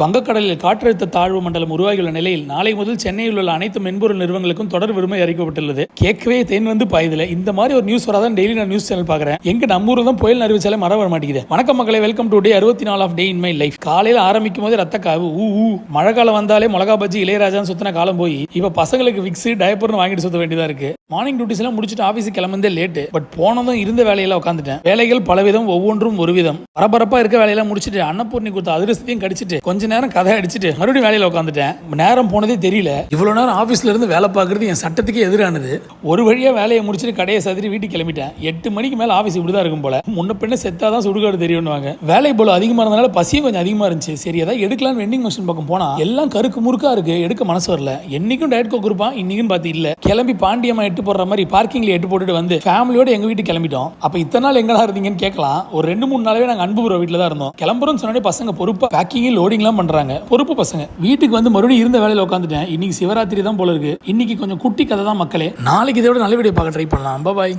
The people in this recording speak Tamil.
வங்கக்கடலில் காற்றழுத்த தாழ்வு மண்டலம் உருவாகியுள்ள நிலையில் நாளை முதல் சென்னையில் உள்ள அனைத்து மென்பொருள் நிறுவனங்களுக்கும் தொடர் விடுமுறை அறிவிக்கப்பட்டுள்ளது. கேட்கவே தேன் வந்து பாயுதுல. இந்த மாதிரி ஒரு நியூஸ் வராதான் டெய்லி நான் நியூஸ் சேனல் பாக்குறேன். எங்க நம்ம ஊர்ல தான் புயல் அறிவிச்சாலே மழை வர மாட்டேங்குது. வணக்கம் மக்களை, welcome to day 64 of day in my life. காலையில ஆரம்பிக்கும் போது ரத்த காவு மழை காலம் வந்தாலே மிளகா பஜ்ஜி இளையராஜான்னு சுத்தின காலம் போய் இப்ப பசங்களுக்கு விக்ஸ் டயப்பர்னு வாங்கிட்டு சுத்த வேண்டியதா இருக்கு. மார்னிங் டியூட்டிஸ் எல்லாம் முடிச்சுட்டு ஆபீஸ் கிளம்புந்தே லேட்டு. பட் போனதும் இருந்த வேலையெல்லாம் உட்காந்துட்டேன். வேலைகள் பலவிதம், ஒவ்வொன்றும் ஒரு விதம். பரபரப்பா இருக்க வேலையெல்லாம் முடிச்சுட்டு அன்னபூர்ணி கொடுத்த அதிரசத்தையும் கடிச்சிட்டு கொஞ்ச நேரம் கதை அடிச்சுட்டு மறுபடியும் வேலையில உட்காந்துட்டேன். நேரம் போனதே தெரியல. இவ்வளவு நேரம் ஆபீஸ்ல இருந்து வேலை பார்க்கறது என் சட்டத்துக்கே எதிரானது. ஒரு வழியா வேலையை முடிச்சுட்டு கடையை சதுரி வீட்டுக்கு கிளம்பிட்டேன். 8 மணிக்கு மேல ஆபீஸ் இப்படிதான் இருக்கும் போல. முன்ன பின்ன செத்தாதான் சுடுகாடு தெரியும்னுவாங்க. வேலை போல அதிகமா இருந்தனால பசியும் கொஞ்சம் அதிகமா இருந்துச்சு. சரி ஏதாவது எடுக்கலாம்னு வெண்டிங் மிஷின் பக்கம் போனா எல்லாம் கருக்கு முறுக்கா இருக்கு. எடுக்க மனசு வரல. என்னைக்கும் டயட் கோக் இருப்பான், இன்னைக்கும் பார்த்து இல்ல. கிளம்பி பாண்டியம்மா எட்டு போடுற மாதிரி பார்க்கிங்ல எட்டு போட்டுட்டு வந்து ஃபேமிலியோட எங்க வீட்டுக்கு கிளம்பிட்டோம். அப்ப இத்தனை நாள் எங்கடா இருந்தீங்கன்னு கேட்கலாம். ஒரு 2-3 நாளாவே நாங்க அன்புபுர வீட்டுல தான் இருந்தோம். கிளம்புறோம்னு சொன்னாலே பசங்க பொறுப்பா பேக்கிங் லோடிங் எல்லாம் பண்றாங்க. பொறுப்பு பசங்க. வீட்டுக்கு வந்து மறுபடியும் இருந்த வேலையில உட்காந்துட்டேன். இன்னைக்கு சிவராத்திரி தான் போல இருக்கு. இன்னைக்கு கொஞ்சம் குட்டி கதை தான் மக்களே. நாளைக்கு இதோட நல்ல வீடியோ பார்க்க ட்ரை பண்ணலாம். பாய்.